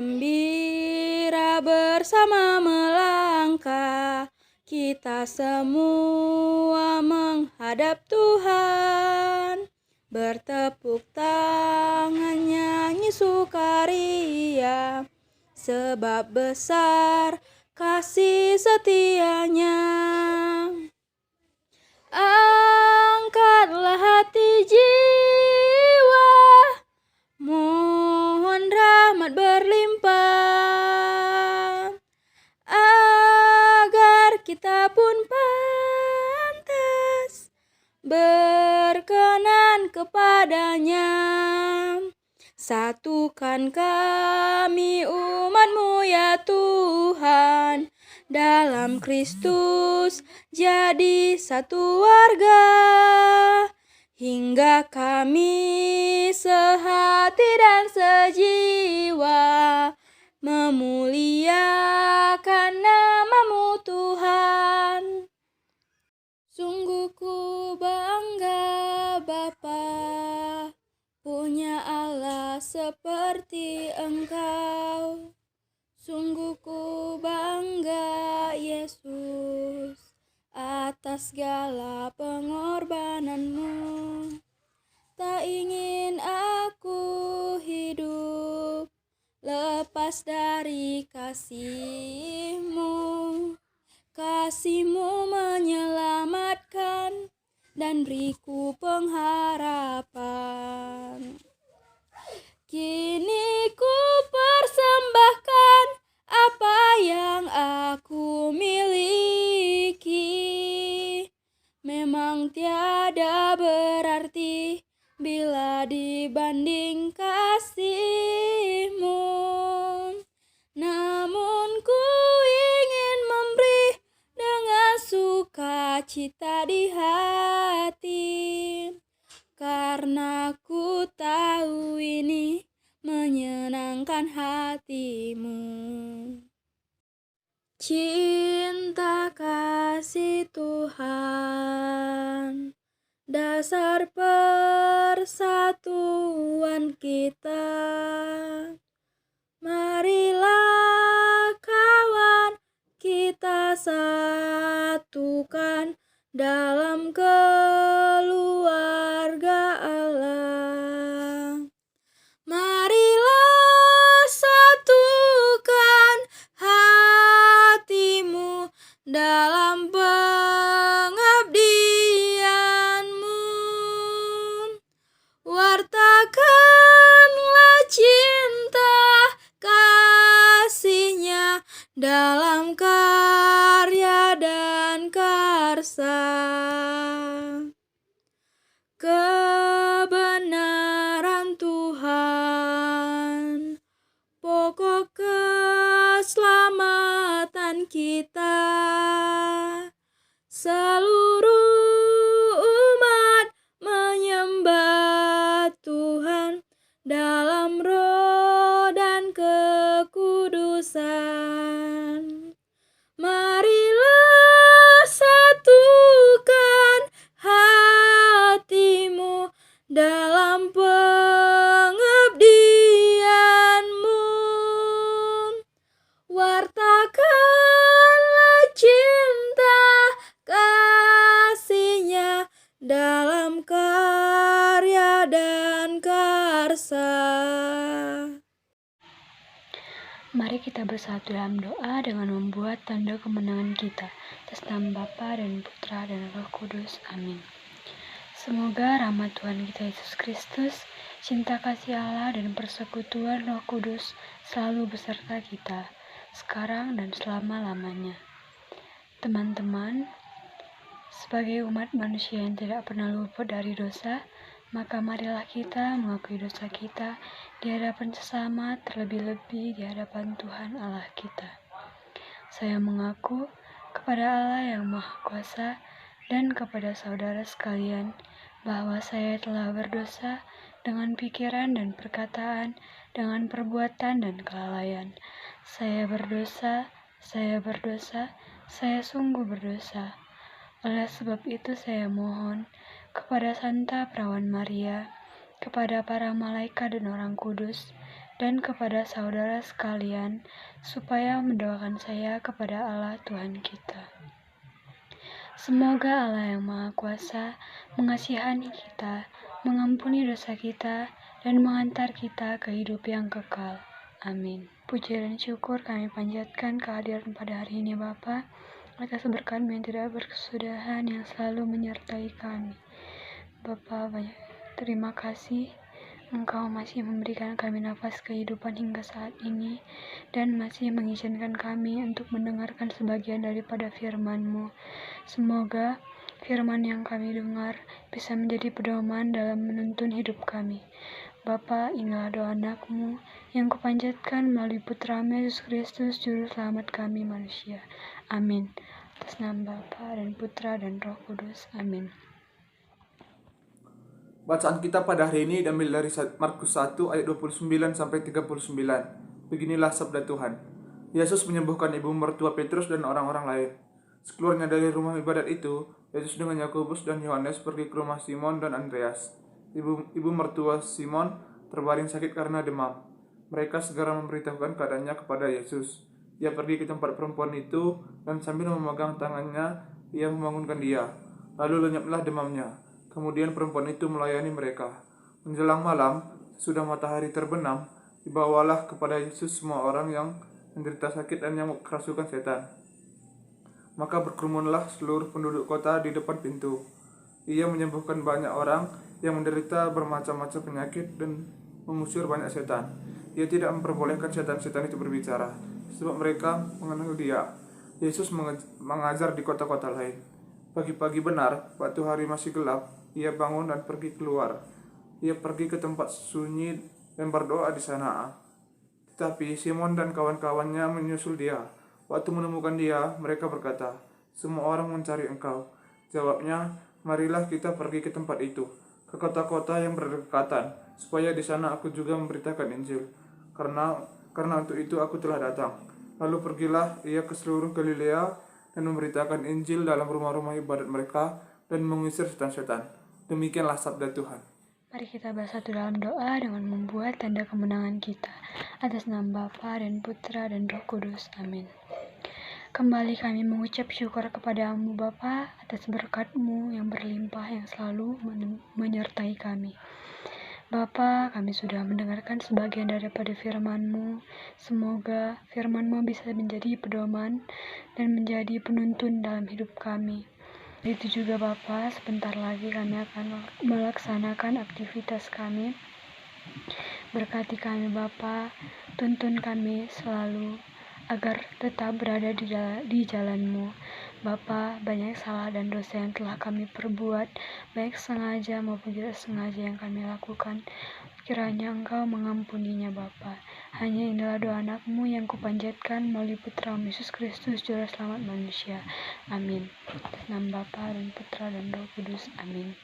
gembira bersama melangkah, kita semua menghadap Tuhan. Bertepuk tangan nyanyi sukaria, sebab besar kasih setianya. Angkatlah hati jiwa, mohon rahmat berlimpah, agar kita pun pantas berkenan kepadanya. Satukan kami umat-Mu ya Tuhan, dalam Kristus jadi satu warga, hingga kami sehati dan sejiwa memuliakan nama-Mu Tuhan. Sungguh ku bangga Bapa, punya Allah seperti Engkau. Sungguh ku bangga Yesus, atas segala pengorbanan-Mu. Tak ingin aku hidup lepas dari kasih-Mu. Kasih-Mu menyelamatkan dan beriku pengharapan. Kini ku persembahkan apa yang aku miliki. Memang tiada berarti bila dibanding kasih-Mu. Namun ku ingin memberi dengan sukacita di hati, karena ku tahu ini menyenangkan hati-Mu. Cinta kasih Tuhan, dasar persatuan kita. Marilah kawan kita satukan dalam keluarga Allah. Marilah satukan hatimu dalam pengabdian-Mu. Wartakanlah cinta kasih-Nya dalam karya dan karsa. Kebenaran Tuhan, pokok keselamatan kita. Seluruh umat menyembah Tuhan dalam roh dan kekudusan. Marilah satukan hatimu dalam pengabdian-Mu. Wartakanlah cinta kasih-Nya dalam karya dan karsa. Mari kita bersatu dalam doa dengan membuat tanda kemenangan kita. Atas nama Bapa dan Putra dan Roh Kudus. Amin. Semoga rahmat Tuhan kita Yesus Kristus, cinta kasih Allah dan persekutuan Roh Kudus selalu beserta kita, sekarang dan selama-lamanya. Teman-teman, sebagai umat manusia yang tidak pernah luput dari dosa, maka marilah kita mengakui dosa kita di hadapan sesama, terlebih-lebih di hadapan Tuhan Allah kita. Saya mengaku kepada Allah yang Maha Kuasa dan kepada saudara sekalian bahwa saya telah berdosa dengan pikiran dan perkataan, dengan perbuatan dan kelalaian. Saya berdosa, saya sungguh berdosa. Oleh sebab itu saya mohon kepada Santa Perawan Maria, kepada para malaikat dan orang kudus, dan kepada saudara sekalian, supaya mendoakan saya kepada Allah Tuhan kita. Semoga Allah yang Maha Kuasa mengasihani kita, mengampuni dosa kita, dan mengantar kita ke hidup yang kekal. Amin. Puji dan syukur kami panjatkan kehadiran pada hari ini Bapa, atas berkat-Mu yang tidak berkesudahan yang selalu menyertai kami. Bapa, banyak terima kasih Engkau masih memberikan kami nafas kehidupan hingga saat ini dan masih mengizinkan kami untuk mendengarkan sebagian daripada firman-Mu. Semoga firman yang kami dengar bisa menjadi pedoman dalam menuntun hidup kami. Bapa, inilah doa anak-Mu yang kupanjatkan melalui Putra-Mu Yesus Kristus, Juru Selamat kami manusia. Amin. Atas nama Bapa dan Putra dan Roh Kudus. Amin. Bacaan kita pada hari ini diambil dari Markus 1 ayat 29 sampai 39. Beginilah sabda Tuhan. Yesus menyembuhkan ibu mertua Petrus dan orang-orang lain. Sekeluarnya dari rumah ibadat itu, Yesus dengan Yakobus dan Yohanes pergi ke rumah Simon dan Andreas. Ibu mertua Simon terbaring sakit karena demam. Mereka segera memberitahukan keadaannya kepada Yesus. Ia pergi ke tempat perempuan itu dan sambil memegang tangannya, ia membangunkan dia. Lalu lenyaplah demamnya. Kemudian perempuan itu melayani mereka. Menjelang malam, sudah matahari terbenam, dibawalah kepada Yesus semua orang yang menderita sakit dan yang kerasukan setan. Maka berkerumunlah seluruh penduduk kota di depan pintu. Ia menyembuhkan banyak orang yang menderita bermacam-macam penyakit dan mengusir banyak setan. Ia tidak memperbolehkan setan-setan itu berbicara, sebab mereka mengenal dia. Yesus mengajar di kota-kota lain. Pagi-pagi benar, waktu hari masih gelap, ia bangun dan pergi keluar. Ia pergi ke tempat sunyi dan berdoa di sana. Tetapi Simon dan kawan-kawannya menyusul dia. Waktu menemukan dia, mereka berkata, "Semua orang mencari engkau." Jawabnya, "Marilah kita pergi ke tempat itu, ke kota-kota yang berdekatan, supaya di sana aku juga memberitakan Injil. Karena untuk itu aku telah datang." Lalu pergilah ia ke seluruh Galilea dan memberitakan Injil dalam rumah-rumah ibadat mereka dan mengusir setan-setan. Demikianlah sabda Tuhan. Mari kita bersatu dalam doa dengan membuat tanda kemenangan kita. Atas nama Bapa dan Putra dan Roh Kudus. Amin. Kembali kami mengucap syukur kepada-Mu Bapa atas berkat-Mu yang berlimpah yang selalu menyertai kami. Bapa, kami sudah mendengarkan sebagian daripada firman-Mu. Semoga firman-Mu bisa menjadi pedoman dan menjadi penuntun dalam hidup kami. Itu juga Bapa, sebentar lagi kami akan melaksanakan aktivitas kami. Berkati kami Bapa, tuntun kami selalu agar tetap berada di jalan-Mu. Bapa, banyak salah dan dosa yang telah kami perbuat, baik sengaja maupun tidak sengaja yang kami lakukan. Kiranya Engkau mengampuninya Bapa. Hanya inilah doa anak-Mu yang kupanjatkan melalui Putra-Mu Yesus Kristus, Juru Selamat manusia. Amin. Atas nama Bapa dan Putra dan Roh Kudus. Amin.